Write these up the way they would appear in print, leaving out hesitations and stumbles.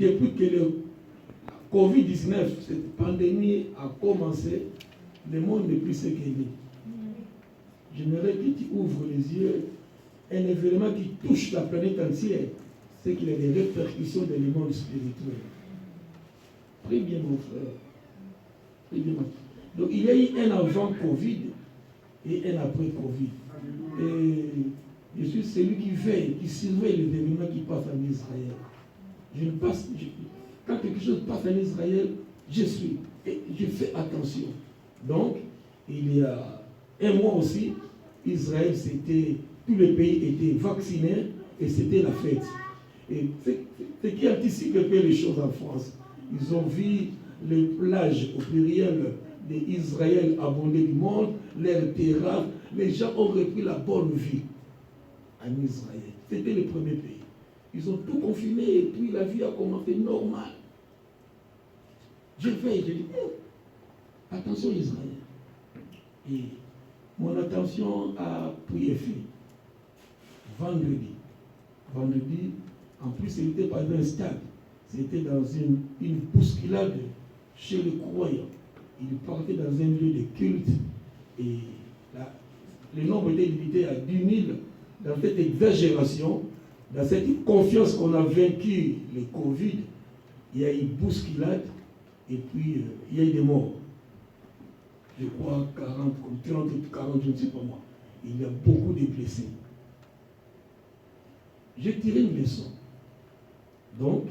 depuis que le Covid-19, cette pandémie a commencé, le monde n'est plus ce qu'il est. J'aimerais que tu ouvres les yeux. Un événement qui touche la planète entière, c'est qu'il y a des répercussions dans le monde spirituel. Prie bien, mon frère. Prie bien, mon frère. Donc, il y a eu un avant Covid et un après Covid. Et je suis celui qui veille, qui surveille les événements qui passent en Israël. Quand quelque chose passe en Israël, je suis. Et je fais attention. Donc, il y a un mois aussi, Israël, tous les pays étaient vaccinés et c'était la fête. Et ce qui anticipe un peu les choses en France, ils ont vu les plages au pluriel d'Israël abondées du monde, leurs terrasses, les gens ont repris la bonne vie en Israël. C'était le premier pays. Ils ont tout confiné et puis la vie a commencé normale. Je veille, je dis, attention Israël. Et mon attention a pris effet. Vendredi, en plus, c'était pas dans un stade, c'était dans une bousculade chez les croyants. Ils partaient dans un lieu de culte et le nombre était limité à 10 000. Dans cette exagération, dans cette confiance qu'on a vaincu le Covid, il y a eu une bousculade et puis il y a eu des morts. Je crois 40, 30, 40, je ne sais pas moi. Il y a beaucoup de blessés. J'ai tiré une leçon. Donc,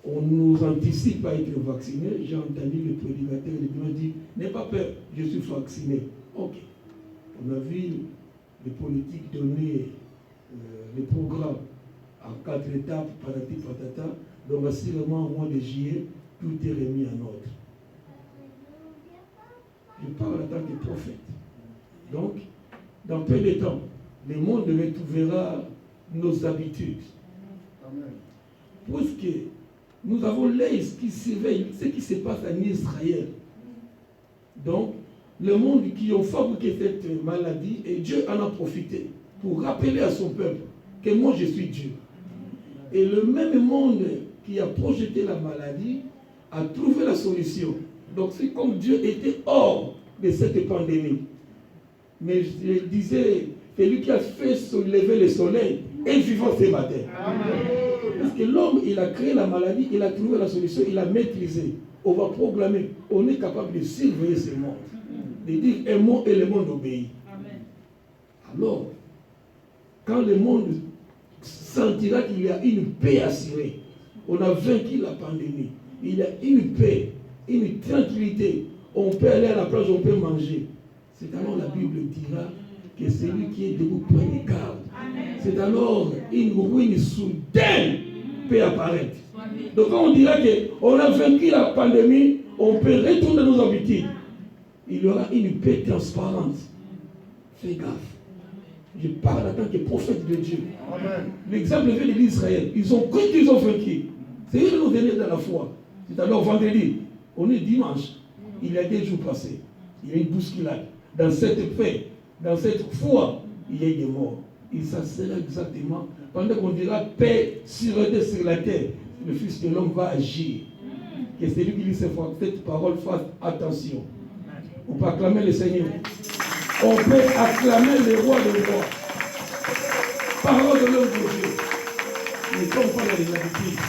on nous anticipe à être vaccinés. J'ai entendu le prédicateur, il m'a dit, n'aie pas peur, je suis vacciné. Ok. On a vu les politiques donner les programmes en 4 étapes, patati patata. Donc, assurément, au mois de juillet, tout est remis en ordre. Je parle en tant que prophète. Donc, dans peu de temps, le monde retrouvera nos habitudes. Puisque nous avons l'œil qui surveille ce qui se passe en Israël. Donc, le monde qui a fabriqué cette maladie, et Dieu en a profité pour rappeler à son peuple que moi je suis Dieu. Et le même monde qui a projeté la maladie a trouvé la solution. Donc c'est comme Dieu était hors de cette pandémie. Mais je disais, c'est lui qui a fait se lever le soleil et vivant ce matin. Parce que l'homme, il a créé la maladie, il a trouvé la solution, il a maîtrisé. On va proclamer, on est capable de surveiller ce monde. De dire un mot et le monde obéit. Alors, quand le monde sentira qu'il y a une paix assurée, on a vaincu la pandémie, il y a une paix, une tranquillité, on peut aller à la plage, on peut manger. C'est alors la Bible dira que celui qui est debout prend les gardes. C'est alors une ruine soudaine peut apparaître. Donc quand on dira qu'on a vaincu la pandémie, on peut retourner nos habitudes. Il y aura une paix transparente. Fais gaffe. Je parle en tant que prophète de Dieu. L'exemple vient de l'Israël. Ils ont cru qu'ils ont vaincu. C'est eux qui nous donner dans la foi. C'est alors vendredi. On est dimanche. Il y a des jours passés. Il y a une bousculade. Dans cette paix, dans cette foi, il y a des morts. Et ça sera exactement, pendant qu'on dira paix sur la terre, le Fils de l'homme va agir. Que celui qui lit cette parole fasse attention. On peut acclamer le Seigneur. On peut acclamer le roi des rois. Parole de l'homme de Dieu. Mais comme on a des habitudes,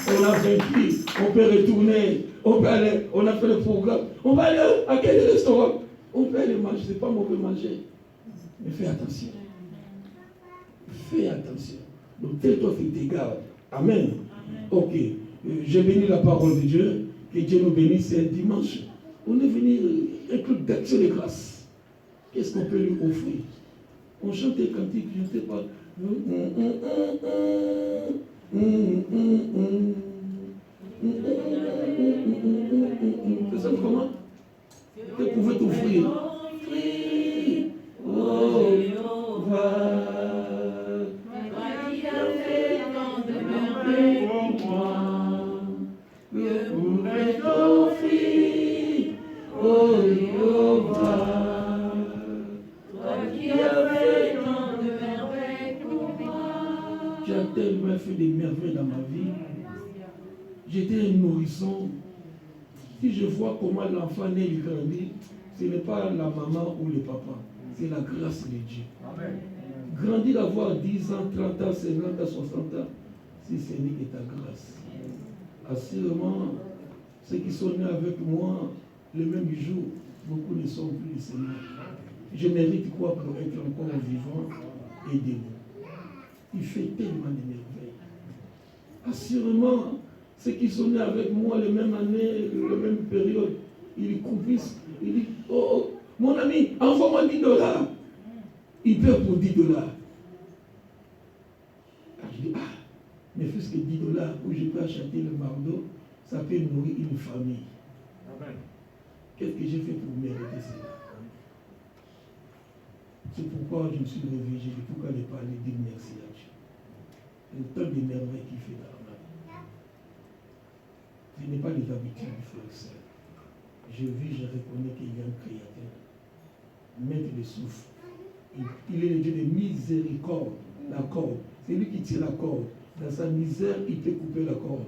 on a vaincu, on peut retourner, on peut aller, on a fait le programme, on va aller à quel restaurant? On peut aller manger, c'est pas mauvais manger. Mais fais attention. Fais attention. Donc fais-toi cet égard. Amen. Ok. Je bénis la parole de Dieu. Que Dieu nous bénisse. C'est un dimanche. On est venu un club d'action de grâce. Qu'est-ce qu'on peut lui offrir? On chante des cantiques, je ne sais pas. C'est ça comment? Que pouvez t'offrir? Oh, va. Qui a fait tant de merveilles pour moi? Que pourrais t'offrir? Oh, Jéhovah. Toi qui as fait tant de merveilles pour moi. Tu as tellement fait des merveilles dans ma vie. j'étais un nourrisson. Si je vois comment l'enfant naît, il grandit, ce n'est pas la maman ou le papa, c'est la grâce de Dieu. Amen. Grandir, avoir 10 ans, 30 ans, 50 ans, 60 ans, si ce n'est que ta grâce. Assurément, ceux qui sont nés avec moi le même jour, beaucoup ne sont plus le Seigneur. Je mérite quoi pour être encore vivant et debout? Il fait tellement de merveilles. Assurément, ceux qui sont nés avec moi la même année, la même période, ils complissent. Il dit, oh, mon ami, envoie-moi $10. Il paie pour $10. Je dis, mais puisque $10 où je peux acheter le mardeau, ça peut nourrir une famille. Amen. Qu'est-ce que j'ai fait pour mériter cela? C'est pourquoi je me suis réveillé, j'ai dit, pourquoi ne pas aller dire merci à Dieu? Le temps de merveilles qu'il fait dans ma vie. Ce n'est pas les habitudes, frère et sœur. Je vis, je reconnais qu'il y a un Créateur, maître de souffle. Il est le Dieu de miséricorde, la corde. C'est lui qui tire la corde. Dans sa misère, il peut couper la corde.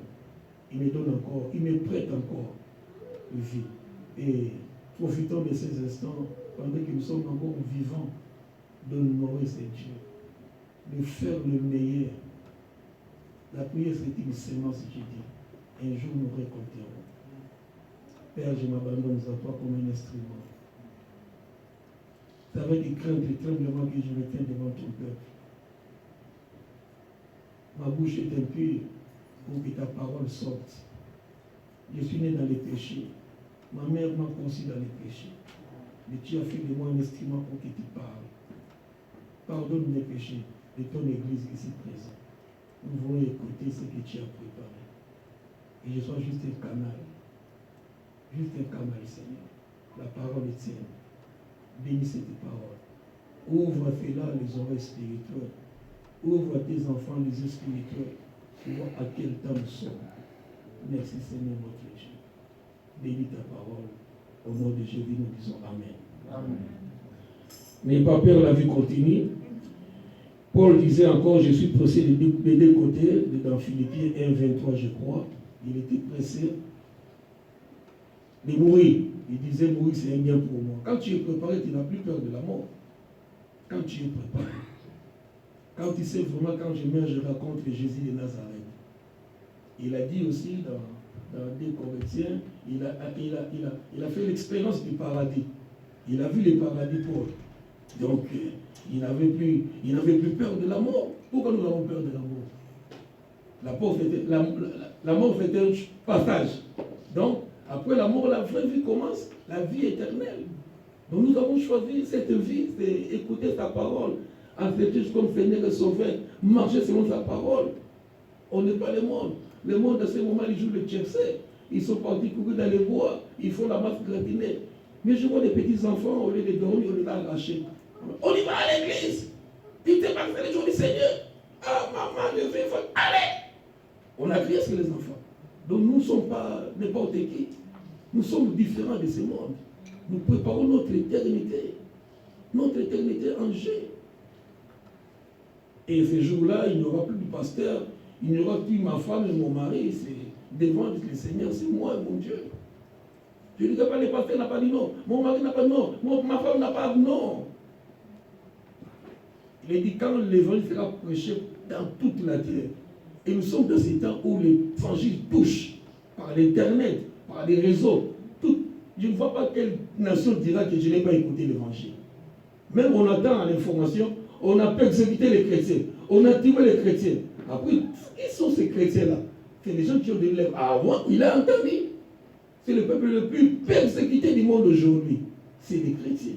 Il me donne encore, il me prête encore vie. Et profitons de ces instants, pendant que nous sommes encore vivants, d'honorer ce Dieu, de faire le meilleur. La prière, c'est une sémence, je dis. Un jour, nous récolterons. Père, je m'abandonne à toi comme un instrument. C'est avec des craintes et tremblements que je me tiens devant ton peuple. Ma bouche est impure pour que ta parole sorte. Je suis né dans les péchés. Ma mère m'a conçu dans les péchés. Mais tu as fait de moi un instrument pour que tu parles. Pardonne mes péchés de ton Église ici présente. Nous voulons écouter ce que tu as préparé. Et je sois juste un canal. Juste un canal, Seigneur. La parole est tienne. Bénis cette parole. Ouvre là les oreilles spirituelles. Ouvre à tes enfants les yeux spirituels. Pour voir à quel temps nous sommes. Merci Seigneur notre Dieu. Bénis ta parole. Au nom de Jésus, nous disons Amen. Amen. Mais par Père, la vie continue. Paul disait encore, je suis pressé des deux côtés, dans Philippiens 1, 23, je crois. Il était pressé de mourir. Il disait, mourir, c'est un bien pour moi. Quand tu es préparé, tu n'as plus peur de la mort. Quand tu es préparé. Quand tu sais vraiment, quand je meurs, je raconte Jésus de Nazareth. Il a dit aussi dans 2 Corinthiens, il a fait l'expérience du paradis. Il a vu le paradis Paul. Donc, il n'avait plus peur de la mort. Pourquoi nous avons peur de la mort? La mort fait un passage. Donc, après la mort, la vraie vie commence, la vie éternelle. Donc, nous avons choisi cette vie, c'est écouter sa parole, accepter comme Seigneur et Sauveur, marcher selon sa parole. On n'est pas le monde. Le monde, à ce moment, ils jouent le tiercé. Ils sont partis courir dans les bois, ils font la masse gratinée. Mais je vois des petits enfants, au lieu de dormir, on les a arrachés. On y va à l'église. Tu t'es pas fait le jour du Seigneur. Ah, maman, je vais faire. Allez! On a crié sur les enfants. Donc nous ne sommes pas n'importe qui. Nous sommes différents de ce monde. Nous préparons notre éternité. Notre éternité en jeu. Et ce jour-là, il n'y aura plus de pasteur. Il n'y aura plus ma femme et mon mari. C'est devant le Seigneur, c'est moi et mon Dieu. Je ne dis pas, le pasteur n'a pas dit non. Mon mari n'a pas dit non. Ma femme n'a pas dit non. Il a dit quand l'évangile sera prêché dans toute la terre. Et nous sommes dans ces temps où l'évangile touche par l'internet, par les réseaux. Je ne vois pas quelle nation dira que je n'ai pas écouté l'évangile. Même on attend à l'information, on a persécuté les chrétiens, on a tué les chrétiens. Après, qui sont ces chrétiens-là? C'est les gens qui ont des lèvres. Ah, moi, il a entendu. C'est le peuple le plus persécuté du monde aujourd'hui. C'est les chrétiens.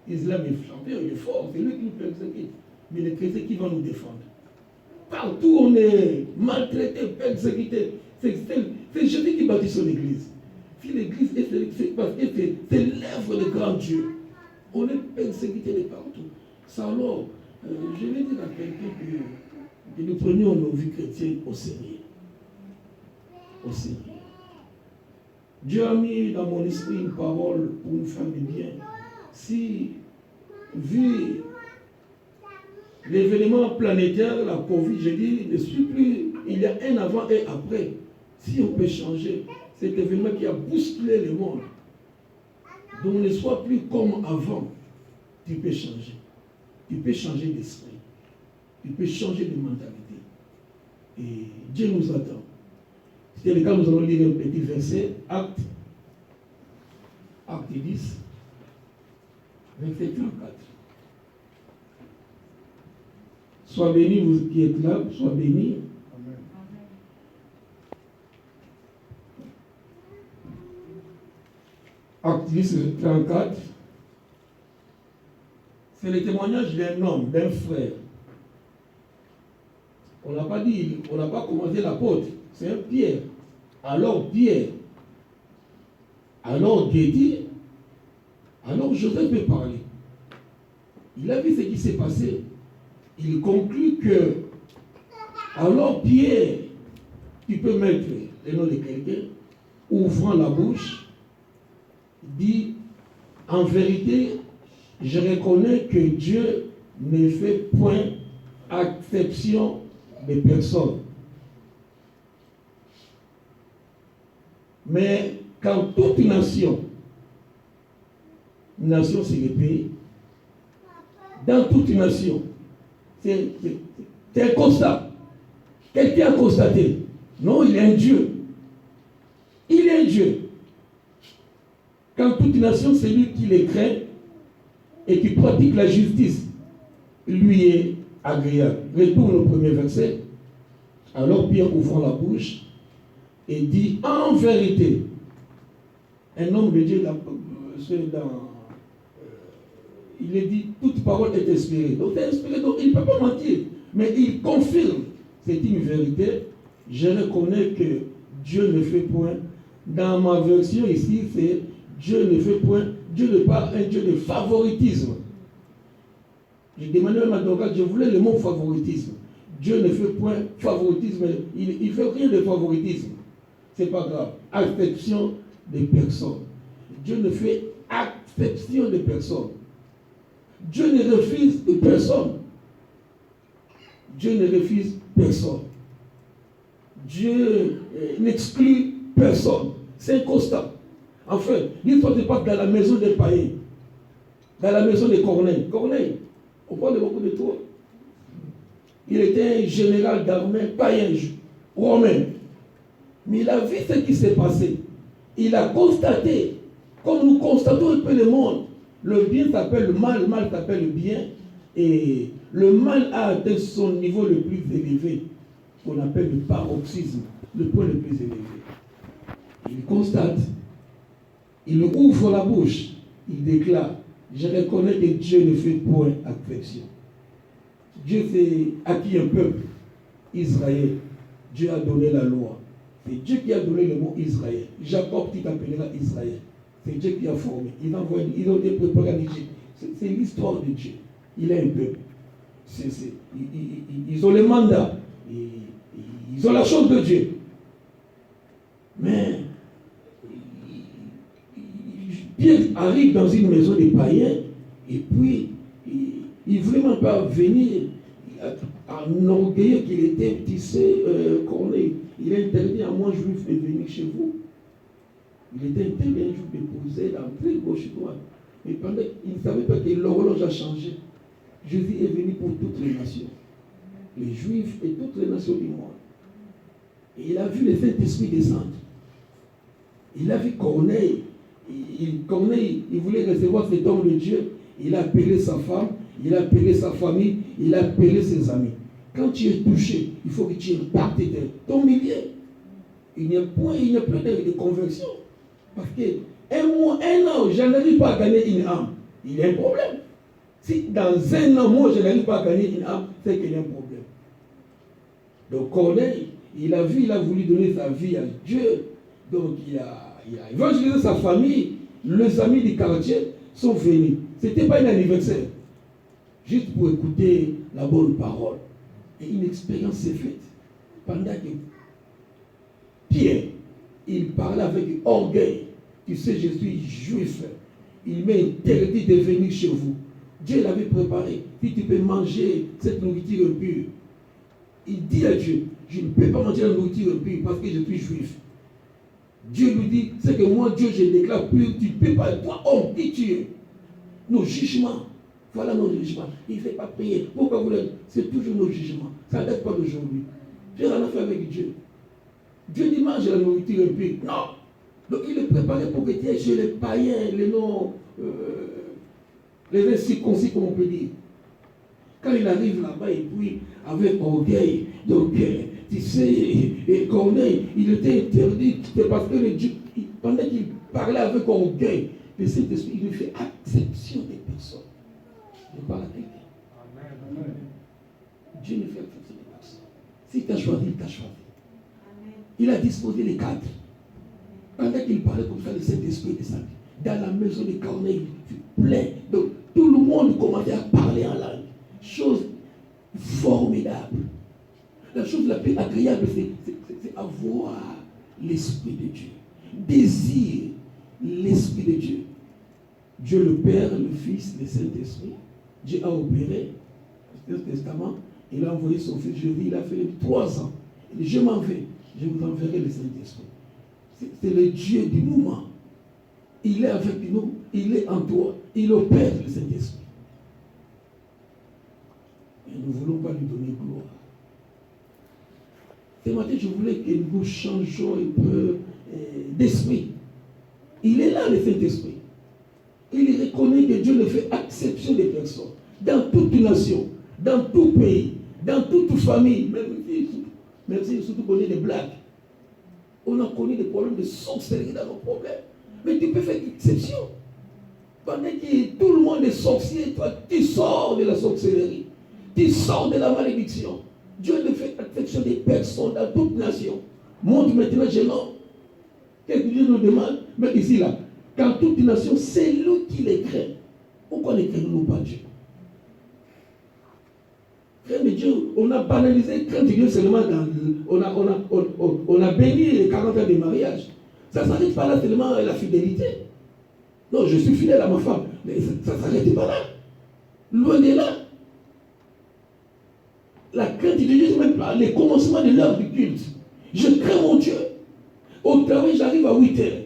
L'islam est champion, il est fort, c'est lui qui nous persécute. Mais les chrétiens qui vont nous défendre. Partout on est maltraité, persécuté. C'est Jésus qui bâtit son église. Si l'église est parce que c'est l'œuvre de grand Dieu. On est persécuté de partout. Ça alors, je vais dire à quelqu'un que nous prenions nos vies chrétiennes au sérieux. Au sérieux. Dieu a mis dans mon esprit une parole pour nous faire du bien. Si, vu l'événement planétaire, la Covid, je dis, ne suis plus, il y a un avant et après. Si on peut changer cet événement qui a bousculé le monde, donc ne sois plus comme avant, tu peux changer. Tu peux changer d'esprit. Tu peux changer de mentalité. Et Dieu nous attend. C'était le cas, nous allons lire un petit verset, Acte 10, verset 34. Sois béni, vous qui êtes là, sois béni. Amen. Acte 10, 34. C'est le témoignage d'un homme, d'un frère. On n'a pas dit, on n'a pas commencé l'apôtre, c'est un Pierre. Alors Pierre, alors Dieu dit, alors Joseph peut parler. Il a vu ce qui s'est passé. Il conclut que, alors Pierre, tu peux mettre le nom de quelqu'un, ouvrant la bouche, dit, en vérité, je reconnais que Dieu ne fait point exception de personnes. Mais quand toute nation c'est le pays, dans toute nation, c'est un constat. Quelqu'un a constaté. Non, il est un Dieu. Il est un Dieu. Quand toute nation, c'est lui qui les craint et qui pratique la justice, lui est agréable. Retourne au premier verset. Alors Pierre ouvre la bouche et dit en vérité, un homme de Dieu, il est dit, toute parole est inspirée. Donc c'est inspiré, donc il ne peut pas mentir. Mais il confirme, c'est une vérité. Je reconnais que Dieu ne fait point. Dans ma version ici, c'est Dieu ne fait point. Dieu n'est pas un Dieu de favoritisme. J'ai demandé à ma doctorate, je voulais le mot favoritisme. Dieu ne fait point favoritisme. Il ne fait rien de favoritisme. C'est pas grave. Acception des personnes. Dieu ne fait acception de personne. Dieu ne refuse personne. Dieu ne refuse personne. Dieu n'exclut personne. C'est un constat. Enfin, l'histoire se passe dans la maison des païens. Dans la maison de Corneille. Corneille, on parle beaucoup de toi. Il était un général d'armée païen, romain. Mais il a vu ce qui s'est passé. Il a constaté, comme nous constatons un peu le monde, le bien s'appelle le mal s'appelle le bien, et le mal a atteint son niveau le plus élevé, qu'on appelle le paroxysme, le point le plus élevé. Il constate, il ouvre la bouche, il déclare, je reconnais que Dieu ne fait point exception. Dieu s'est acquis un peuple, Israël. Dieu a donné la loi. C'est Dieu qui a donné le mot Israël. Jacob, tu t'appelleras Israël. C'est Dieu qui a formé. Ils ont été préparés à l'Égypte. C'est l'histoire de Dieu. Il a un peuple. Ils ont le mandat. Ils ont la chose de Dieu. Mais Pierre arrive dans une maison des païens et puis il ne voulait même pas venir en orgueil qu'il était tissé, Corneille. Il a interdit à moi juif de venir chez vous. Il était interdit à un juif d'épouser l'entrée gauche-droite. Mais pendant il ne savait pas que l'horloge a changé. Jésus est venu pour toutes les nations. Les juifs et toutes les nations du monde. Et il a vu le Saint-Esprit descendre. Il a vu Corneille. Corneille, il voulait recevoir cet homme de Dieu. Il a appelé sa femme, il a appelé sa famille, il a appelé ses amis. Quand tu es touché, il faut que tu impactes ton milieu. Il n'y a pas de conversion. Parce que un an, je n'arrive pas à gagner une âme. Il y a un problème. Si dans un an, moi, je n'arrive pas à gagner une âme, c'est qu'il y a un problème. Donc Corneille, il a voulu donner sa vie à Dieu. Donc il a évangélisé sa famille. Les amis du quartier sont venus. Ce n'était pas un anniversaire. Juste pour écouter la bonne parole. Et une expérience s'est faite. Pendant que Pierre, il parlait avec orgueil. Tu sais, je suis juif. Il m'a interdit de venir chez vous. Dieu l'avait préparé. Si tu peux manger cette nourriture pure. Il dit à Dieu, je ne peux pas manger la nourriture impure parce que je suis juif. Dieu lui dit, c'est que moi, Dieu, je déclare pur, tu ne peux pas, toi, homme, qui tu es. Nos jugements, voilà nos jugements. Il ne fait pas prier. Pourquoi vous l'avez? C'est toujours nos jugements. Ça ne date pas d'aujourd'hui. J'ai rien à faire avec Dieu. Dieu dit, mange la nourriture impure. Non. Donc il est préparé pour que tu aies chez les païens, les non, les incirconcis, comme on peut dire. Quand il arrive là-bas, et puis, avec orgueil, donc, tu sais, et Corneille, il était interdit, c'est parce que le Dieu, pendant qu'il parlait avec orgueil, le Saint-Esprit, il lui fait acception des personnes. Je parle à quelqu'un. Dieu ne fait acception des personnes. Si tu as choisi, il t'a choisi. Il a disposé les cadres. Pendant qu'il parlait comme ça, le Saint-Esprit est descendu. Dans la maison de Corneille, il fut plein. Donc, tout le monde commençait à parler en langue. Chose formidable. La chose la plus agréable, c'est avoir l'Esprit de Dieu. Désir l'Esprit de Dieu. Dieu le Père, le Fils, le Saint-Esprit. Dieu a opéré, dans le Testament, il a envoyé son Fils Jésus, il a fait 3 ans. Il dit, je m'en vais, je vous enverrai le Saint-Esprit. C'est le Dieu du moment. Il est avec nous, il est en toi, il opère le Saint-Esprit. Et nous ne voulons pas lui donner gloire. Ce matin, je voulais que nous changeons un peu d'esprit. Il est là, le Saint-Esprit. Il reconnaît que Dieu ne fait exception des personnes. Dans toute nation, dans tout pays, dans toute famille, même si surtout connaît des blagues. On a connu des problèmes de sorcellerie dans nos problèmes. Mais tu peux faire une exception. Pendant que tout le monde est sorcier, toi, tu sors de la sorcellerie. Tu sors de la malédiction. Dieu ne fait exception des personnes dans toute nation. Montre maintenant chez nous. Qu'est-ce que Dieu nous demande? Mais ici, là, quand toute nation, c'est lui qui les craint. Pourquoi ne craignons-nous pas Dieu? Craindre Dieu, on a banalisé craindre Dieu seulement dans on a béni les 40 ans de mariage. Ça ne s'arrête pas là seulement la fidélité. Non, je suis fidèle à ma femme. Mais ça ne s'arrête pas là. Loin de là. La crainte de Dieu, c'est même pas les commencements de l'heure du culte. Je crains mon Dieu. Au travail, j'arrive à 8 heures.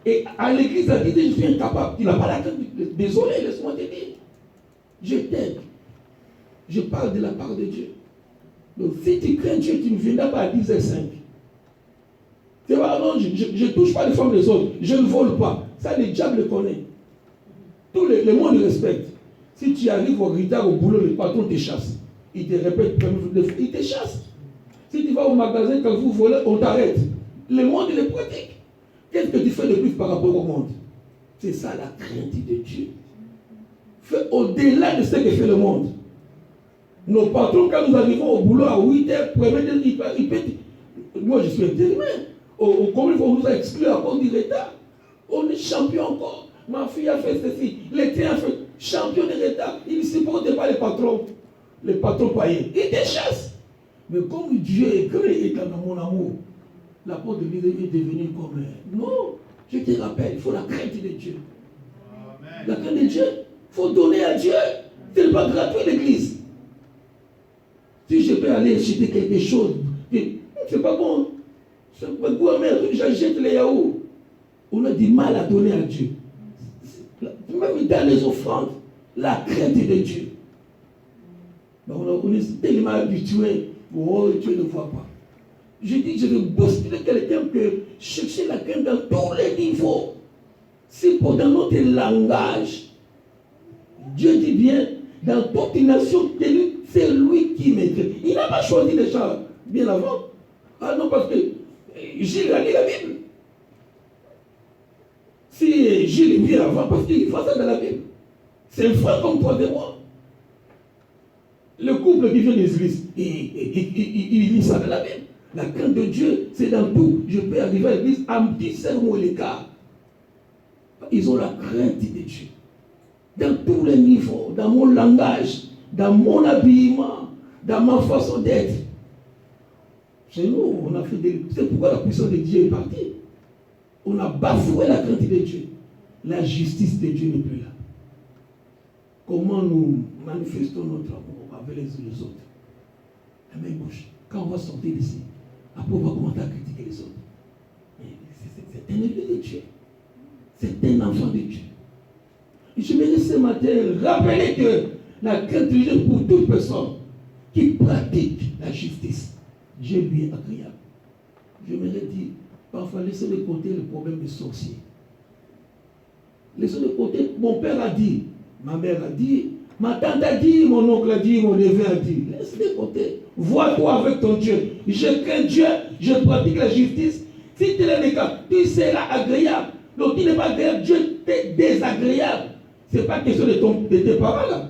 Et à l'église, à 10 heures, je suis incapable. Tu n'as pas la crainte. Désolé, laisse-moi te dire. Je t'aide. Je parle de la part de Dieu. Donc, si tu crains Dieu, tu ne viendras pas à 10h05. C'est vrai, non, je ne touche pas les femmes des autres. Je ne vole pas. Ça, le diable le connaît. Tout le monde le respecte. Si tu arrives au retard au boulot, le patron te chasse. Il te répète, il te chasse. Si tu vas au magasin, quand vous volez, on t'arrête. Le monde, il est pratique. Qu'est-ce que tu fais de plus par rapport au monde? C'est ça la crainte de Dieu. Fais au-delà de ce que fait le monde. Nos patrons, quand nous arrivons au boulot à 8h, il peut dire, moi je suis intérimaire. Comme il faut nous exclure à cause du retard. On est champion encore. Ma fille a fait ceci. L'été a fait champion de retard. Il ne supporte pas les patrons païens. Il te chasse. Mais comme Dieu est grand et dans mon amour, la porte de l'Église est devenue comme non, je te rappelle, il faut la crainte de Dieu. Amen. La crainte de Dieu, il faut donner à Dieu. Ce n'est pas gratuit l'Église. Si je peux aller acheter quelque chose, c'est pas bon. C'est pas bon, mais j'achète les yaourts. On a du mal à donner à Dieu. Même dans les offrandes, la crainte de Dieu. On est tellement habitué. Oh, Dieu ne voit pas. Je dis, je veux bousculer quelqu'un que chercher la crainte dans tous les niveaux. C'est pour dans notre langage. Dieu dit bien, dans toute nation, c'est lui qui m'écrit. Il n'a pas choisi les gens bien avant. Ah non, parce que Gilles a lu la Bible. Si Gilles vient avant, parce qu'il fait ça dans la Bible. C'est un frère comme toi et moi. Le couple qui vient des églises, il lit ça dans la Bible. La crainte de Dieu, c'est dans tout. Je peux arriver à l'église à un petit sermon l'écart. Ils ont la crainte de Dieu. Dans tous les niveaux, dans mon langage, dans mon habillement, dans ma façon d'être. Chez nous, on a fait des... C'est pourquoi la puissance de Dieu est partie. On a bafoué la crainte de Dieu. La justice de Dieu n'est plus là. Comment nous manifestons notre amour avec les autres? La main gauche. quand on va sortir d'ici, après on va commencer à critiquer les autres. C'est un élu de Dieu. C'est un enfant de Dieu. Et je me dis ce matin, rappeler que la crainte de Dieu pour toute personne qui pratique la justice, Dieu lui est agréable. Je me dis, parfois laissez de côté le problème des sorciers. Laissez de côté, mon père a dit, ma mère a dit, ma tante a dit, mon oncle a dit, mon neveu a dit. Laisse de côté. Vois-toi avec ton Dieu. Je crains Dieu, je pratique la justice. Si tel est le cas, tu seras agréable. Donc tu n'es pas agréable, Dieu t'est désagréable. Ce n'est pas question de tes parents là.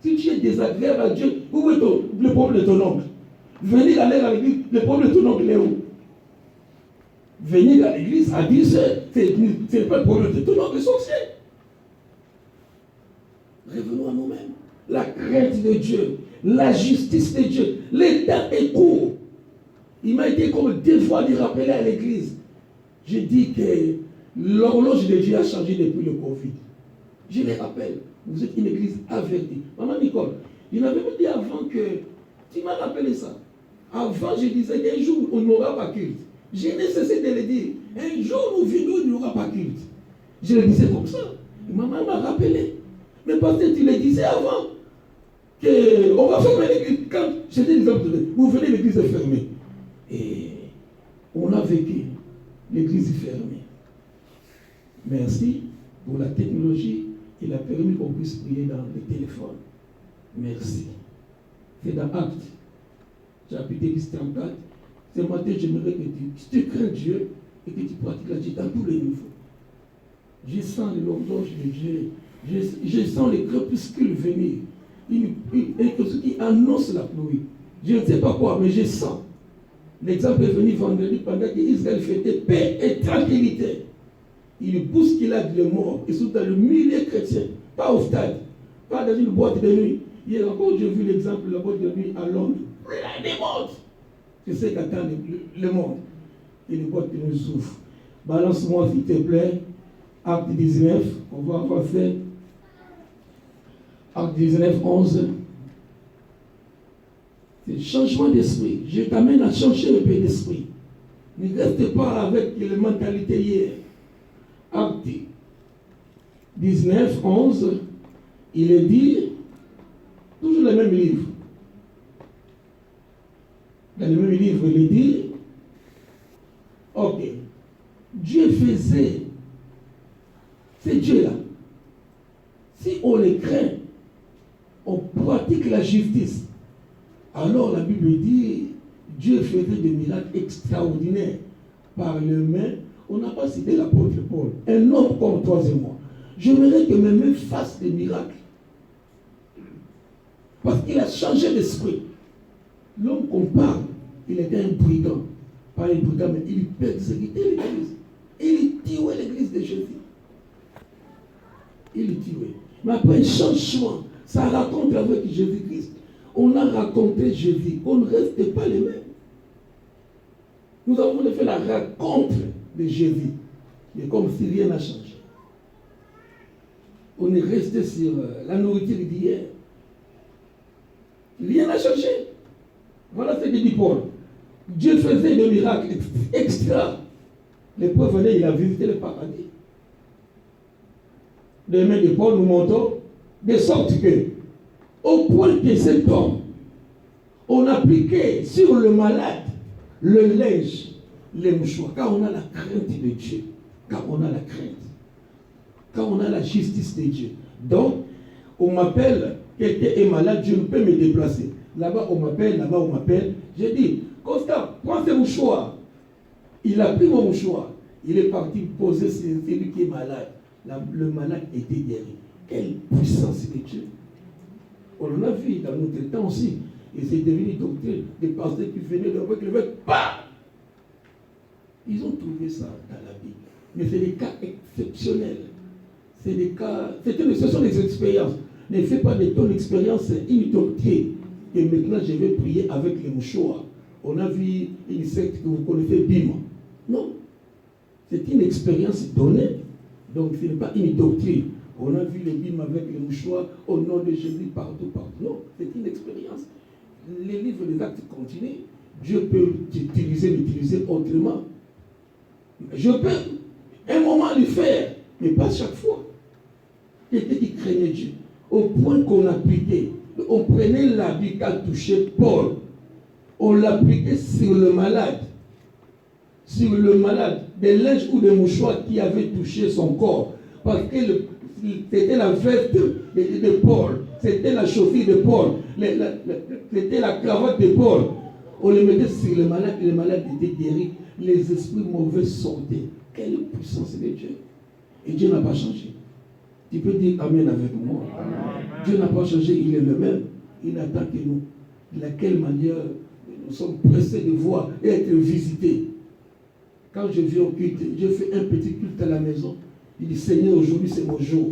Si tu es désagréable à Dieu, où est le problème de ton oncle? Venir aller à l'église, le problème de ton oncle est où? Venir à l'église à 10 heures, ce n'est pas le problème de ton oncle sorcier. Revenons à nous-mêmes. La crainte de Dieu, la justice de Dieu, le temps est court. Il m'a été comme 2 fois de rappeler à l'église. J'ai dit que l'horloge de Dieu a changé depuis le Covid. Je les rappelle, vous êtes une église avertie. Maman Nicole, il m'avait dit avant que, tu m'as rappelé ça. Avant, je disais qu'un jour, on n'aura pas culte. Je n'ai cessé de le dire. Un jour, nous venons, il n'y aura pas culte. Je le disais comme ça. Et maman m'a rappelé. Mais parce que tu le disais avant, qu'on va fermer l'église. Quand j'étais l'exemple de vous venez, l'église est fermée. Et on a vécu. L'église est fermée. Merci pour la technologie. Il a permis qu'on puisse prier dans le téléphone. Merci. C'est dans Actes, chapitre 10, 34. Ce matin, j'aimerais que tu crains Dieu et que tu pratiques la justice dans tous les niveaux. Je sens l'horloge de Dieu. Je sens les crépuscules venir. Quelque chose qui annonce la pluie. Je ne sais pas quoi, mais je sens. L'exemple est venu vendredi pendant qu'Israël fêtait paix et tranquillité. Il bousculade les morts. Ils sont dans le milieu chrétien, pas au stade, pas dans une boîte de nuit. Hier encore, j'ai vu l'exemple de la boîte de nuit à Londres. Plein de monde. Je sais qu'attend le monde. Et les boîtes de nuit souffrent. Balance-moi s'il te plaît. Acte 19, on va avancer. Acte 19, 11. C'est changement d'esprit. Je t'amène à changer le pays d'esprit. Ne reste pas avec les mentalités hier. Acte 19, 11, il est dit, toujours le même livre. Dans le même livre, il est dit, ok, Dieu faisait, c'est Dieu là. Si on les craint, on pratique la justice. Alors la Bible dit, Dieu faisait des miracles extraordinaires par les mains. On n'a pas cité l'apôtre Paul, un homme comme toi et moi. J'aimerais que mes mains fassent des miracles. Parce qu'il a changé d'esprit. L'homme qu'on parle, il était un brigand. Pas un brigand, mais il persécutait l'église. Il tuait l'église de Jésus. Il tuait. Mais après un changement, ça raconte avec Jésus-Christ. On a raconté Jésus. On ne reste pas les mêmes. Nous avons fait la rencontre de Jésus. Mais comme si rien n'a changé. On est resté sur la nourriture d'hier. Rien n'a changé. Voilà ce que dit Paul. Dieu faisait des miracles extra. Les preuves venaient, il a visité le paradis. Les mains de Paul nous montrent de sorte que, au point que cet homme, on appliquait sur le malade le linge, les mouchoirs, car on a la crainte de Dieu, car on a la crainte, car on a la justice de Dieu. Donc, on m'appelle, quelqu'un est malade, je ne peux me déplacer. Là-bas, on m'appelle, là-bas, on m'appelle. J'ai dit, Constant, prends ce mouchoir. Il a pris mon mouchoir. Il est parti poser celui qui est malade. Le malade était guéri. Quelle puissance de Dieu. On en a vu dans notre temps aussi. Et c'est devenu doctrine des pasteurs qui venaient de avec le vêtement. Bah! Ils ont trouvé ça dans la Bible. Mais c'est des cas exceptionnels. C'est des cas. Ce sont des expériences. Ne fais pas de ton expérience une doctrine. Et maintenant, je vais prier avec les mouchoirs. On a vu une secte que vous connaissez, Bim. Non. C'est une expérience donnée. Donc, ce n'est pas une doctrine. On a vu les Bim avec les mouchoirs au nom de Jésus partout, partout. Non, c'est une expérience. Les livres des actes continuent. Dieu peut m'utiliser autrement. Je peux un moment le faire, mais pas chaque fois. Quelqu'un qui craignait Dieu, au point qu'on appliquait, on prenait l'habit qu'a touché Paul, on l'appliquait sur le malade, des linges ou des mouchoirs qui avaient touché son corps, parce que c'était la veste de Paul, c'était la chaussure de Paul, c'était la cravate de Paul. On le mettait sur le malade et le malade était guéri. Les esprits mauvais sortaient. Quelle puissance de Dieu. Et Dieu n'a pas changé. Tu peux dire Amen avec moi. Amen. Dieu n'a pas changé, il est le même. Il attend que nous. De laquelle manière nous sommes pressés de voir et être visités. Quand je viens au culte, je fais un petit culte à la maison. Il dit Seigneur, aujourd'hui c'est mon jour.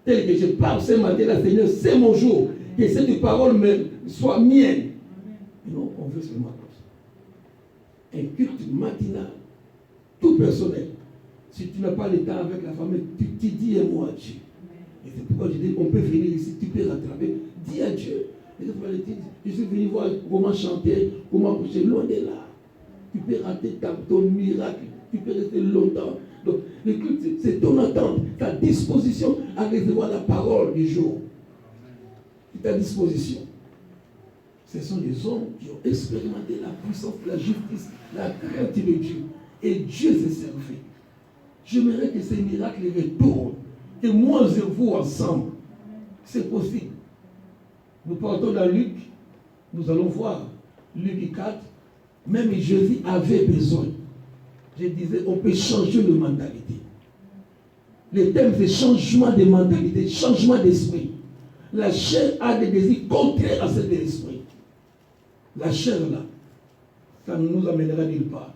Tel que je parle ce matin-là, Seigneur, c'est mon jour. Que cette parole soit mienne. Non, on veut seulement comme ça. Un culte matinal, tout personnel. Si tu n'as pas le temps avec la famille, tu dis un mot à Dieu. Et c'est pourquoi je dis, on peut venir ici, tu peux rattraper, dis à Dieu. Et je suis venu voir comment chanter, comment prêcher, loin de là. Tu peux rater ton miracle, tu peux rester longtemps. Donc, le culte, c'est ton attente, ta disposition à recevoir la parole du jour. C'est ta disposition. Ce sont des hommes qui ont expérimenté la puissance, la justice, la crainte de Dieu. Et Dieu s'est servi. J'aimerais que ces miracles retournent. Que moi et vous ensemble. C'est possible. Nous partons dans Luc. Nous allons voir Luc 4. Même Jésus avait besoin. Je disais, on peut changer de mentalité. Le thème, c'est changement de mentalité, changement d'esprit. La chair a des désirs contraires à ceux de l'esprit. La chair, là, ça ne nous amènera nulle part.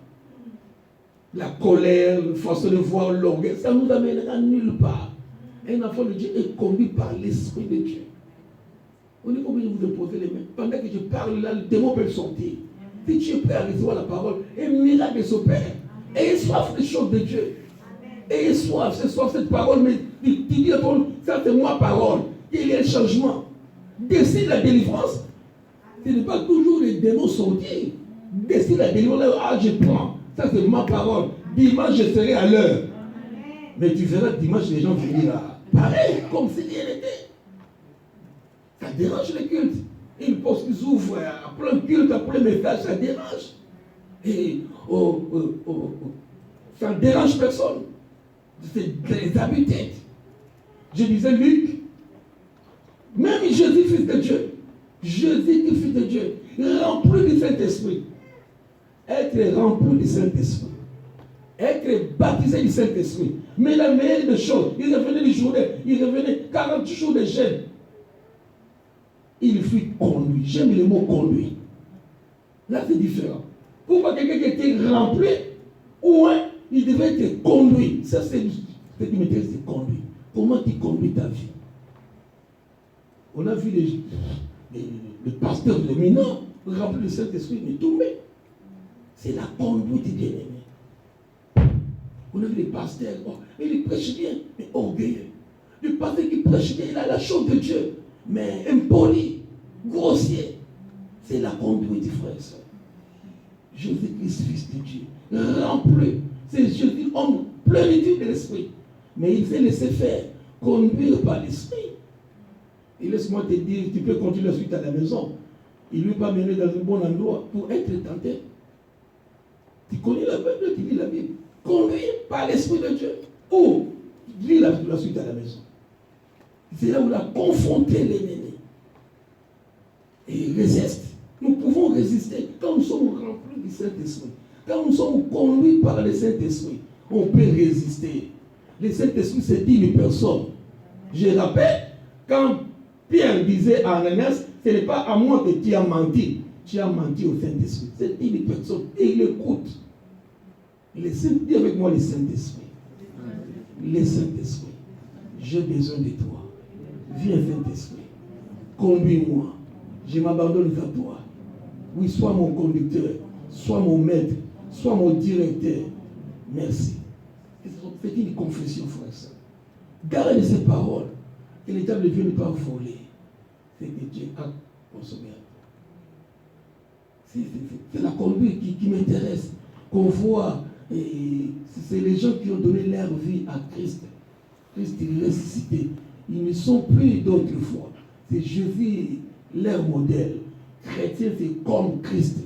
La colère, la façon de voir l'orgueil, ça ne nous amènera nulle part. Un enfant de Dieu est conduit par l'Esprit de Dieu. On est obligé de vous poser les mains. Pendant que je parle là, le démon peut sortir. Si tu es prêt à recevoir la parole, un miracle s'opère. Ayez soif des choses de Dieu. Ayez soif, c'est soif cette parole, mais tu dis à ton, ça c'est ma parole. Il y a un changement. Décide la délivrance. Ce n'est pas toujours les démons sortir. Décide la délivrance, ah je prends. Ça c'est ma parole. Dimanche je serai à l'heure. Mais tu verras dimanche les gens venir là. Pareil, comme si rien n'était. Ça dérange les cultes. Ils pensent qu'ils ouvrent après un culte, après un message, ça dérange. Et ça ne dérange personne. C'est des habitudes. Je disais Luc, même Jésus, fils de Dieu, Jésus, fils de Dieu, rempli du Saint-Esprit. Être rempli du Saint-Esprit. Être baptisé du Saint-Esprit. Mais la meilleure des choses, il revenait du journée, il revenait 40 jours de jeûne. Il fut conduit. J'aime le mot conduit. Là, c'est différent. Pourquoi quelqu'un qui était rempli, ou il devait être conduit. Ça, c'est ce qui m'intéresse, c'est conduit. Comment tu conduis ta vie? On a vu les pasteurs dominants remplis du Saint-Esprit, mais tombés. C'est la conduite bien-aimée. On a vu les pasteurs, ils prêchent bien, mais orgueilleux. Le pasteur qui prêche bien, il a la chose de Dieu, mais impoli, grossier. C'est la conduite, frère et soeur. Jésus-Christ, fils de Dieu, rempli. C'est Jésus, homme, plénitude de l'esprit. Mais il s'est laissé faire, conduire par l'esprit. Et laisse-moi te dire, tu peux continuer la suite à la maison. Il ne lui a pas mené dans un bon endroit pour être tenté. Tu connais la Bible, tu lis la Bible. Conduit par l'Esprit de Dieu. Ou tu lis la suite à la maison. C'est là où il a confronté l'ennemi. Et il résiste. Nous pouvons résister quand nous sommes remplis du Saint-Esprit. Quand nous sommes conduits par le Saint-Esprit, on peut résister. Le Saint-Esprit, c'est une personne. Je rappelle, quand Pierre disait à Ananias, ce n'est pas à moi que tu as menti. Tu as menti au Saint-Esprit. C'est une personne. Et il écoute. Dis avec moi le Saint-Esprit. Le Saint-Esprit. J'ai besoin de toi. Viens, Saint-Esprit. Conduis-moi. Je m'abandonne à toi. Oui, sois mon conducteur. Sois mon maître. Sois mon directeur. Merci. C'est une confession, frère et soeur. Garde ces paroles. Que l'État ne vienne pas voler. C'est que Dieu a consommé à toi. C'est la conduite qui m'intéresse. Qu'on voit, c'est les gens qui ont donné leur vie à Christ. Christ est ressuscité. Ils ne sont plus d'autrefois. C'est Jésus leur modèle. Chrétien, c'est comme Christ.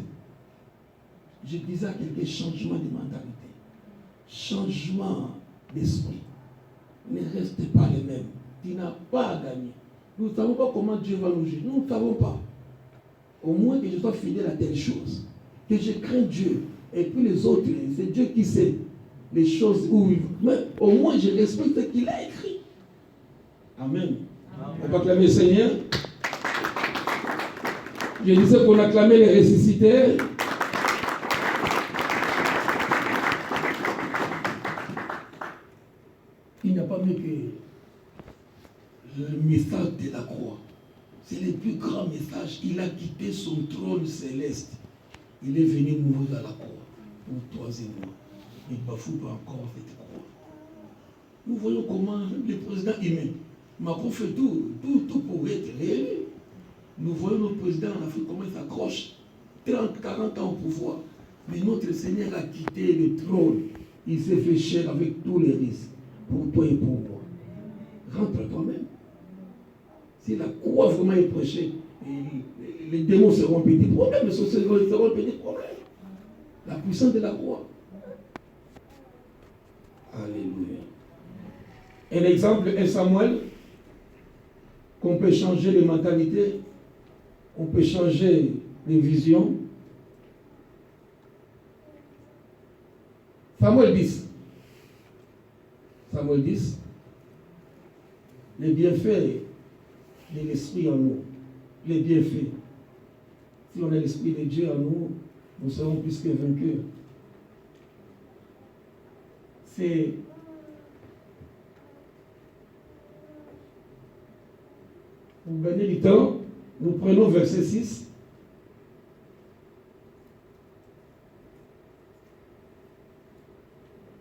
Je disais à quelqu'un, changement de mentalité, changement d'esprit. Ne restez pas les mêmes. Tu n'as pas à gagner. Nous ne savons pas comment Dieu va nous juger. Nous ne savons pas. Au moins que je sois fidèle à telle chose. Que je crains Dieu. Et puis les autres, c'est Dieu qui sait les choses où il... Mais au moins je respecte ce qu'il a écrit. Amen. On va acclamer le Seigneur. Je disais qu'on acclamait les ressuscités. Il n'y a pas mieux que le message de la croix. C'est le plus grand message. Il a quitté son trône céleste. Il est venu mourir à la croix pour toi et moi. Il ne bafoue pas encore cette croix. Nous voyons comment le président humain, Macron fait tout pour être réélu. Nous voyons notre président en Afrique comment il s'accroche 30, 40 ans au pouvoir. Mais notre Seigneur a quitté le trône. Il s'est fait cher avec tous les risques. Pour toi et pour moi. Rentre toi-même. Si la croix vraiment est prêchée, les démons seront petits problèmes, les sorciers seront petits problèmes. La puissance de la croix. Alléluia. Un exemple, un Samuel, qu'on peut changer les mentalités, on peut changer les visions. Samuel 10. Samuel 10. Les bienfaits de l'esprit en nous. Les bienfaits. Si on a l'esprit de Dieu en nous, nous serons plus que vainqueurs. C'est pour gagner du temps, nous prenons verset 6.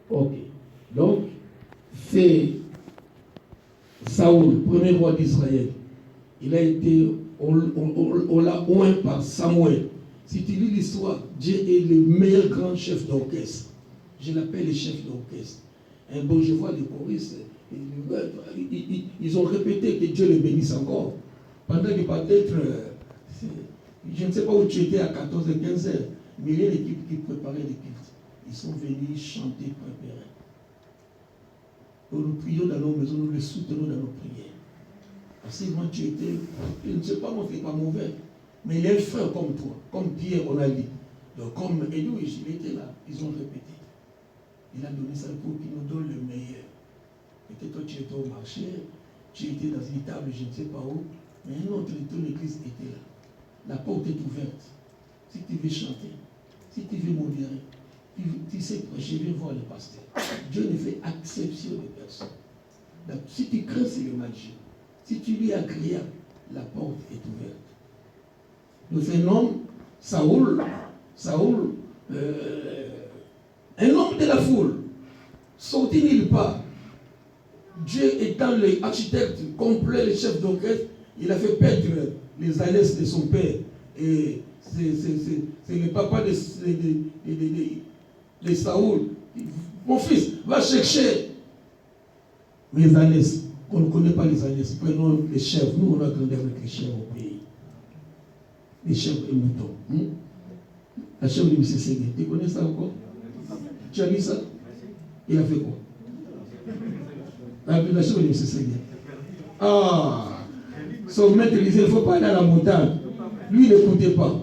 Ok. Donc, c'est Saoul, premier roi d'Israël. Il a été, on l'a oint par Samuel. Si tu lis l'histoire, Dieu est le meilleur grand chef d'orchestre. Je l'appelle le chef d'orchestre. Et bon, je vois les choristes, ils ont répété que Dieu le bénisse encore. Pendant que peut-être, je ne sais pas où tu étais à 14 et 15 heures, mais il y a l'équipe qui préparait les cultes. Ils sont venus chanter, préparer. Nous prions dans nos maisons, nous les soutenons dans nos prières. Parce que moi, tu étais, je ne sais pas, moi, je ne suis pas mauvais, mais il est un frère comme toi, comme Pierre, on a dit. Donc, comme Edouige, il était là, ils ont répété. Il a donné ça pour qu'il nous donne le meilleur. Peut-être toi, tu étais au marché, tu étais dans une table, je ne sais pas où, mais un autre, ton église était là. La porte est ouverte. Si tu veux chanter, si tu veux modérer, tu sais prêcher, viens voir le pasteur. Dieu ne fait exception de personne. Donc, si tu crains, c'est le Dieu. Si tu lui es agréable, la porte est ouverte. Donc, un homme, Saoul, un homme de la foule, sorti nulle part. Dieu étant l'architecte complet, le chef d'orchestre, il a fait perdre les alliances de son père. Et c'est le papa de Saoul. Mon fils, va chercher mes alliances. On ne connaît pas les alliances. Prenons les chèvres. Nous, on a grandi avec les chèvres au pays. Les chèvres et moutons. La chèvre de M. Ségué. Tu connais ça encore? Tu as lu ça? Il a fait quoi? La chèvre de M. Ségué. Ah! Son maître disait, il ne faut pas aller à la montagne. Lui, il n'écoutait pas.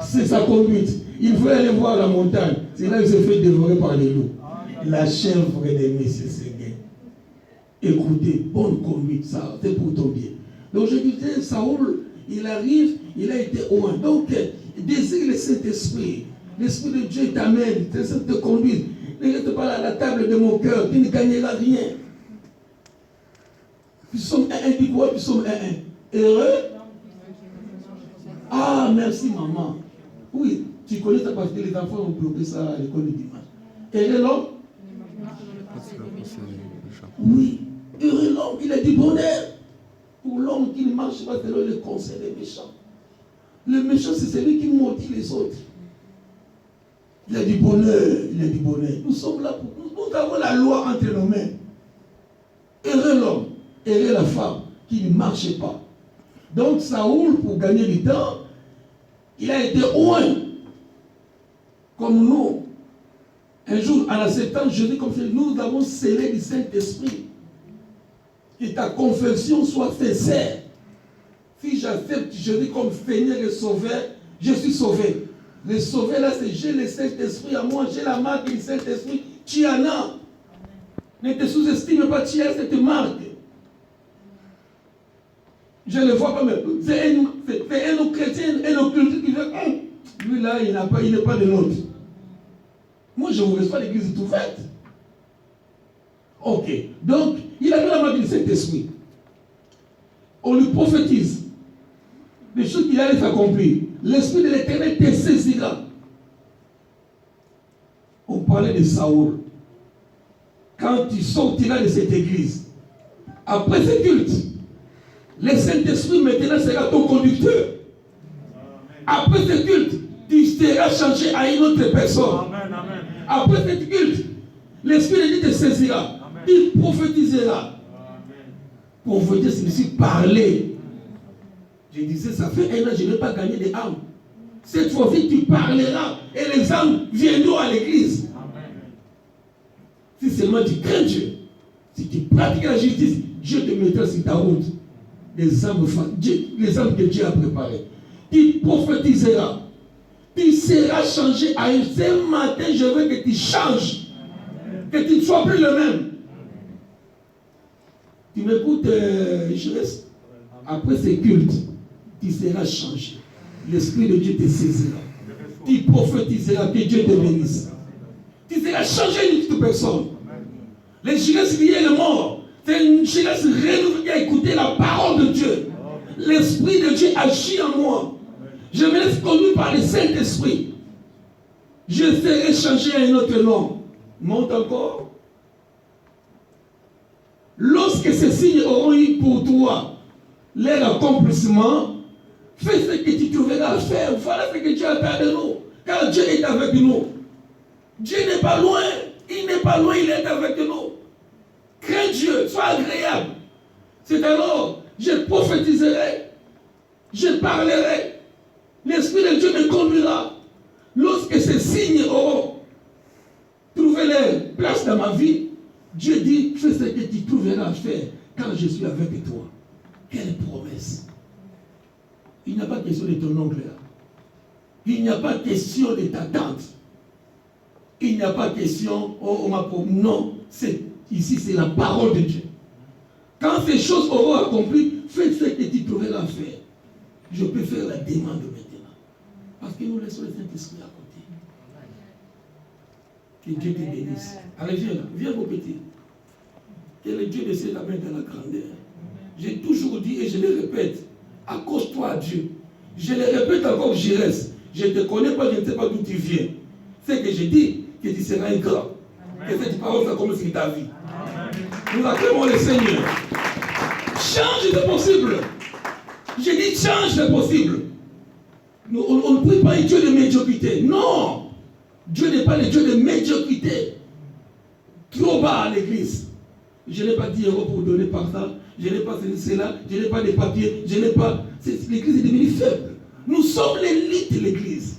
C'est sa conduite. Il voulait aller voir la montagne. C'est là qu'il s'est fait dévorer par les loups. La chèvre de M. Ségué. Écoutez, bonne conduite, ça, c'est pour ton bien. Donc je disais, Saoul, il arrive, il a été loin. Donc, désire le Saint-Esprit. L'Esprit de Dieu t'amène, te conduit. Ne reste pas à la table de mon cœur, tu ne gagneras rien. Nous sommes un, dis quoi, nous sommes un. Heureux? Ah, merci maman. Oui, tu connais ça parce que les enfants ont bloqué ça à l'école du dimanche. Heureux l'homme? Oui, heureux l'homme, il a du bonheur. Pour l'homme qui ne marche pas selon les conseils des méchants. Le méchant, c'est celui qui maudit les autres. Il y a du bonheur, il y a du bonheur. Nous sommes là pour... Nous avons la loi entre nos mains. Heureux l'homme, heureux la femme qui ne marche pas. Donc Saoul, pour gagner du temps, il a été loin. Comme nous. Un jour, en acceptant Jésus comme ça, nous avons scellé du Saint-Esprit. Que ta confession soit sincère. Si j'accepte Jésus comme Seigneur et Sauveur, je suis sauvé. Le sauvé là, c'est j'ai le Saint-Esprit à moi, j'ai la marque du Saint-Esprit. Tu en as. Ne te sous-estime pas, tu as cette marque. Je ne le vois pas, mais c'est un chrétien, un occultiste qui fait lui là, il n'est pas de l'autre. Moi, je vous reçois, l'église est ouverte. Ok. Donc, il avait la marque du Saint-Esprit. On lui prophétise les choses qu'il allait s'accomplir. L'Esprit de l'Éternel te saisira. On parlait de Saoul. Quand tu sortiras de cette église, après ce culte, le Saint-Esprit maintenant sera ton conducteur. Après ce culte, tu seras changé à une autre personne. Amen, amen. Après ce culte, l'Esprit de Dieu te saisira. Il prophétisera. Pour vous dire, c'est ici parler. Je disais, ça fait 1 an, je n'ai pas gagné des âmes. Cette fois-ci, tu parleras et les âmes viendront à l'église. Si seulement tu crains Dieu, si tu pratiques la justice, Dieu te mettra sur ta route. Les âmes que Dieu a préparées. Tu prophétiseras. Tu seras changé à un seul matin. Je veux que tu changes. Que tu ne sois plus le même. Tu m'écoutes, je reste. Après ces cultes, tu seras changé. L'Esprit de Dieu te saisira. Tu prophétiseras, que Dieu te bénisse. Tu seras changé d'une toute personne. Les jeunesse liées est mort. C'est une jeunesse renouvelée qui a écouté la parole de Dieu. L'Esprit de Dieu agit en moi. Je me laisse conduire par le Saint-Esprit. Je serai changé à un autre nom. Monte encore. Lorsque ces signes auront eu pour toi leur accomplissement, fais ce que tu trouveras à faire. Voilà ce que Dieu attend de nous. Car Dieu est avec nous. Dieu n'est pas loin. Il n'est pas loin, il est avec nous. Crains Dieu, sois agréable. C'est alors, je prophétiserai, je parlerai. L'Esprit de Dieu me conduira. Lorsque ces signes auront trouvé leur place dans ma vie, Dieu dit, fais ce que tu trouveras à faire quand je suis avec toi. Quelle promesse. Il n'y a pas question de ton oncle là. Il n'y a pas question de ta tante. Il n'y a pas question, non, ici c'est la parole de Dieu. Quand ces choses auront accompli, fais ce que tu trouveras à faire. Je peux faire la demande maintenant. Parce que nous laissons le Saint-Esprit à côté. Que Dieu te bénisse. Allez, viens là, viens mon petit. Que le Dieu de ces amène dans la grandeur. J'ai toujours dit et je le répète, accroche-toi à Dieu. Je le répète encore, j'y reste. Je ne te connais pas, je ne sais pas d'où tu viens. C'est que je dis que tu seras un grand. Que cette parole ça commence sur ta vie. Nous acclamons le Seigneur. Change, c'est possible. J'ai dit change, c'est possible. On ne prie pas un Dieu de médiocrité. Non. Dieu n'est pas le Dieu de médiocrité. Trop bas à l'église. Je n'ai pas 10 euros pour donner par ça. Je n'ai pas cela. Je n'ai pas de papiers. Je n'ai pas. L'église est devenue faible. Nous sommes l'élite de l'église.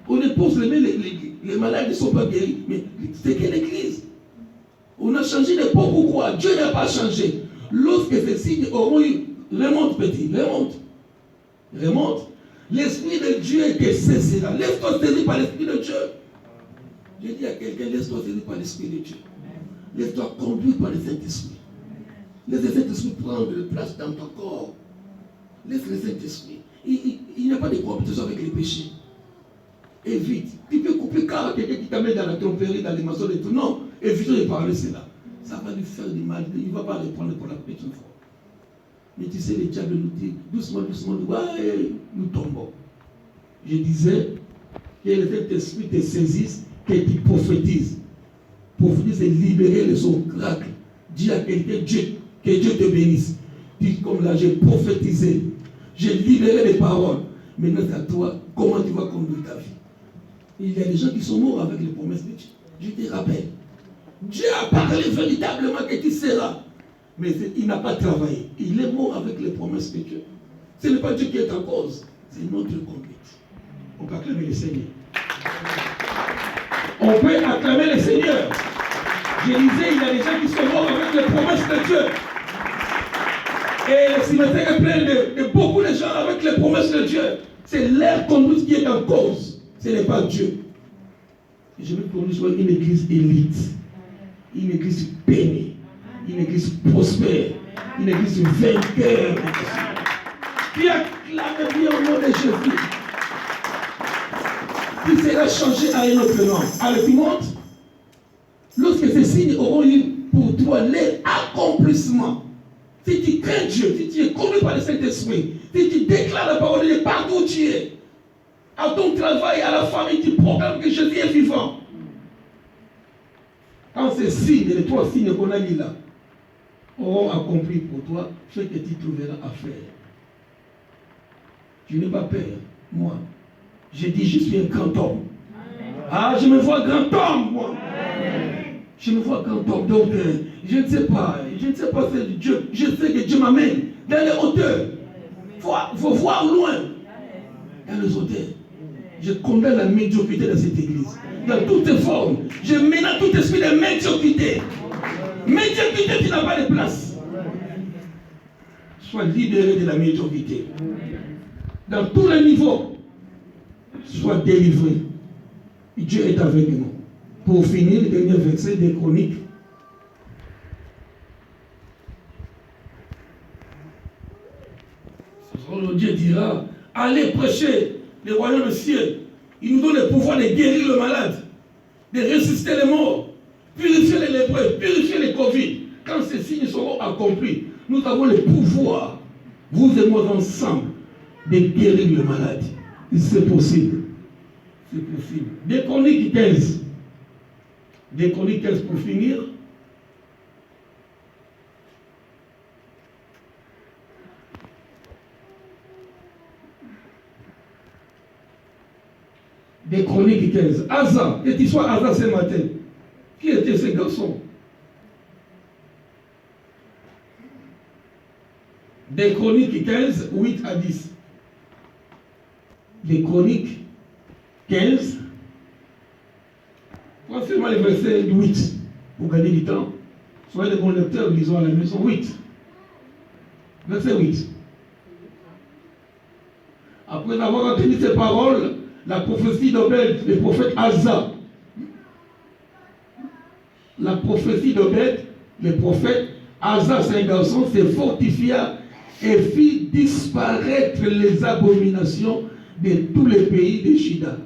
On ne pose les malades ne sont pas guéris. Mais c'est que l'église. On a changé d'époque ou quoi? Dieu n'a pas changé. Lorsque ces signes auront eu, remonte petit, remonte. L'Esprit de Dieu te saisira. Laisse-toi saisir par l'Esprit de Dieu. Je dis à quelqu'un, laisse-toi saisir par l'Esprit de Dieu. Laisse-toi conduire par le Saint-Esprit. Laisse le Saint-Esprit prendre place dans ton corps. Laisse le Saint-Esprit. Il n'y a pas de compétition avec les péchés. Évite. Tu peux couper car quelqu'un qui t'amène dans la tromperie, dans les maçons et tout. Non, évite de parler cela. Ça va lui faire du mal. Il ne va pas répondre pour la prochaine fois. Mais tu sais, le diable nous dit, doucement, ouais, nous tombons. Je disais que le Saint-Esprit te saisisse, que tu prophétises. Prophétiser, c'est libérer les oracles. Dis à quelqu'un, que Dieu te bénisse. Dis comme là, j'ai prophétisé. J'ai libéré les paroles. Maintenant, c'est à toi, comment tu vas conduire ta vie. Il y a des gens qui sont morts avec les promesses de Dieu. Je te rappelle. Dieu a parlé véritablement que tu seras. Mais il n'a pas travaillé. Il est mort avec les promesses de Dieu. Ce n'est pas Dieu qui est en cause. C'est notre conduite. On peut acclamer le Seigneur. On peut acclamer le Seigneur. Je disais, il y a des gens qui sont morts avec les promesses de Dieu. Et le cimetière est plein de beaucoup de gens avec les promesses de Dieu. C'est leur conduite qui est en cause. Ce n'est pas Dieu. Je veux qu'on soit une église élite, une église bénie, une église prospère, une église vainqueur. Qui acclame bien au nom de Jésus. Qui sera changé à un autre nom. Allez, tout le monde. Lorsque ces signes auront eu pour toi l'accomplissement, si tu crains Dieu, si tu es conduit par le Saint-Esprit, si tu déclares la parole de Dieu partout où tu es, à ton travail, à la famille, tu proclames que Jésus est vivant. Quand ces signes, les 3 signes qu'on a mis là, auront accompli pour toi ce que tu trouveras à faire. Je n'ai pas peur, moi. Je dis, je suis un grand homme. Ah, je me vois grand homme, moi. Je me vois grand homme. Donc, je ne sais pas c'est Dieu. Je sais que Dieu m'amène dans les hauteurs. Il faut voir loin. Dans les hauteurs. Je condamne la médiocrité dans cette église. Dans toutes ses formes. Je menace tout esprit de médiocrité. Médiocrité, tu n'as pas de place. Sois libéré de la médiocrité. Dans tous les niveaux, sois délivré. Dieu est avec nous. Pour finir, le dernier verset des Chroniques. Dieu dira, allez prêcher le royaume du ciel. Il nous donne le pouvoir de guérir le malade, de ressusciter les morts, purifier les lépreux, purifier les Covid. Quand ces signes seront accomplis, nous avons le pouvoir, vous et moi ensemble, de guérir le malade. C'est possible. C'est possible. Des Chroniques 15. Des Chroniques 15 pour finir. Des Chroniques 15. Asa, que tu sois Asa ce matin. Qui était ce garçon? Des Chroniques 15, 8 à 10. Des Chroniques 15. Voici seulement le verset 8. Pour gagner du temps. Soyez de bons lecteurs, lisons à la maison. 8. Verset 8. Après avoir entendu ces paroles, la prophétie d'Obed, le prophète Asa. La prophétie d'Obed, le prophète Asa, c'est un garçon, se fortifia et fit disparaître les abominations de tous les pays de Juda.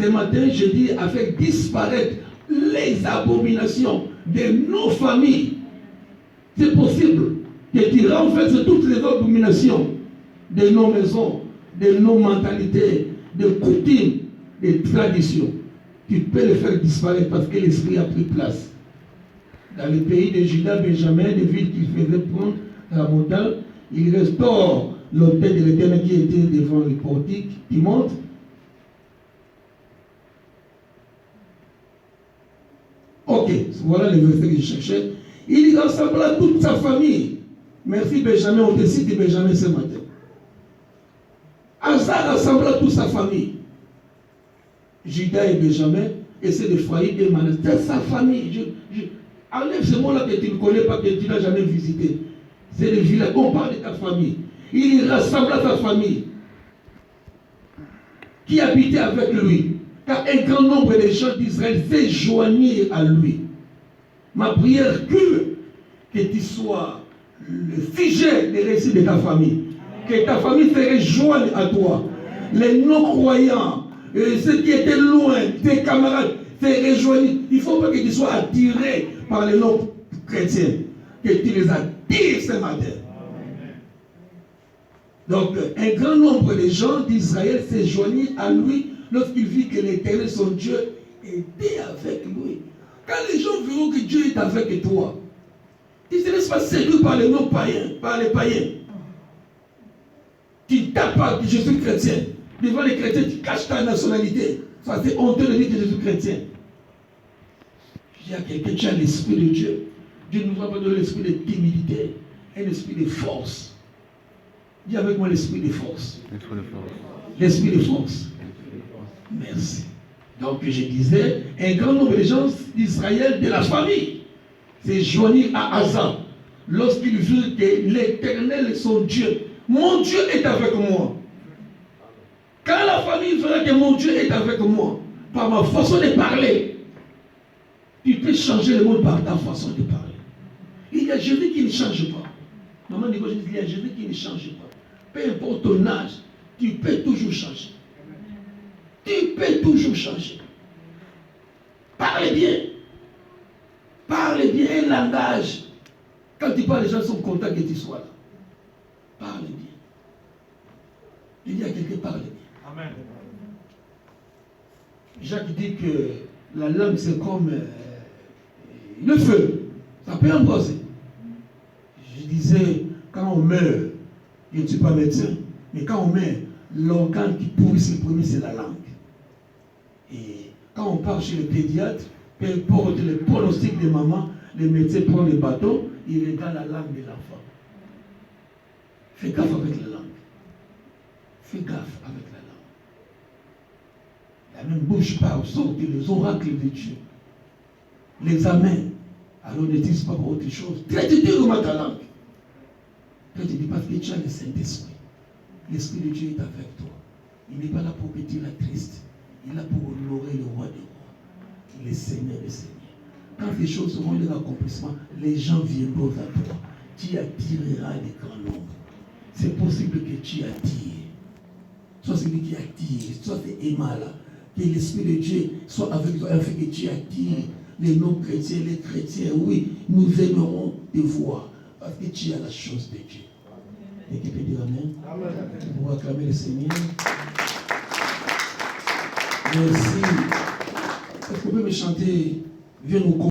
Ce matin, je dis, à faire disparaître les abominations de nos familles. C'est possible que tu renverses toutes les abominations de nos maisons, de nos mentalités, de coutumes, de traditions. Tu peux les faire disparaître parce que l'esprit a pris place. Dans le pays de Juda, Benjamin, les villes qu'il faisait prendre la montagne, il restaure l'autel de l'Éternel qui était devant le portique, qui monte. Ok, voilà le verset que je cherchais. Il rassembla toute sa famille. Merci Benjamin, on te cite Benjamin ce matin. Asa rassembla toute sa famille. Juda et Benjamin, et c'est d'Ephraïm et Manassé. C'est sa famille. Enlève ce mot-là que tu ne connais pas, que tu n'as jamais visité. C'est le village. On parle de ta famille. Il rassembla sa famille qui habitait avec lui. Car un grand nombre de gens d'Israël s'est joigné à lui. Ma prière que tu sois le sujet des récits de ta famille. Que ta famille se rejoigne à toi. Les non-croyants, ceux qui étaient loin, tes camarades, se rejoignent. Il ne faut pas que tu sois attiré par les non-chrétiens. Que tu les attires ce matin. Donc, un grand nombre de gens d'Israël s'est joigné à lui lorsqu'il vit que l'Éternel, son Dieu, était avec lui. Quand les gens verront que Dieu est avec toi, ils ne se laissent pas séduire par les non-païens, par les païens. Tu tapes pas que je suis chrétien. Devant les chrétiens, tu caches ta nationalité. Ça, c'est honteux de dire que je suis chrétien. Je dis à quelqu'un, tu as l'esprit de Dieu. Dieu ne nous a pas donné l'esprit de timidité, un esprit de force. Dis avec moi l'esprit de force. L'esprit de force. Merci. Donc, je disais, un grand nombre de gens d'Israël, de la famille, s'est joigni à Asa lorsqu'il vit que l'Éternel est son Dieu. Mon Dieu est avec moi. Quand la famille verra que mon Dieu est avec moi, par ma façon de parler, tu peux changer le monde par ta façon de parler. Il y a Jésus qui ne change pas. Maman dit, il y a Jésus qui ne change pas. Peu importe ton âge, tu peux toujours changer. Tu peux toujours changer. Parlez bien. Parlez bien un langage. Quand tu parles, les gens sont contents que tu sois là. Parlez bien. Il y a quelqu'un qui parle bien. Amen. Jacques dit que la langue c'est comme le feu. Ça peut embraser. Je disais, quand on meurt, je ne suis pas médecin, mais quand on meurt, l'organe qui pourrit le premier, c'est la langue. Et quand on part chez le pédiatre, peu importe le pronostic de maman, le médecin prend le bâton, il regarde la langue de l'enfant. Fais gaffe avec la langue. Fais gaffe avec la langue. La même bouche parle, sortent les oracles de Dieu. Les amens. Alors ne dis pas pour autre chose. Traite durement ta langue. Traite dis parce que tu as le Saint-Esprit. L'Esprit de Dieu est avec toi. Il n'est pas là pour que tu la triste. Il est là pour honorer le roi des rois. Le Seigneur des seigneurs. Quand les choses seront leur accomplissement, les gens viendront à toi. Tu attireras des grands nombres. C'est possible que tu attires. Soit celui qui attire, soit c'est Emma là. Que l'Esprit de Dieu soit avec toi, afin que tu attires les non-chrétiens, les chrétiens. Oui, nous aimerons te voir. Parce que tu as la chose de Dieu. Et qui peut dire Amen? Pour acclamer le Seigneur. Merci. Est-ce qu'on peut me chanter? Viens nous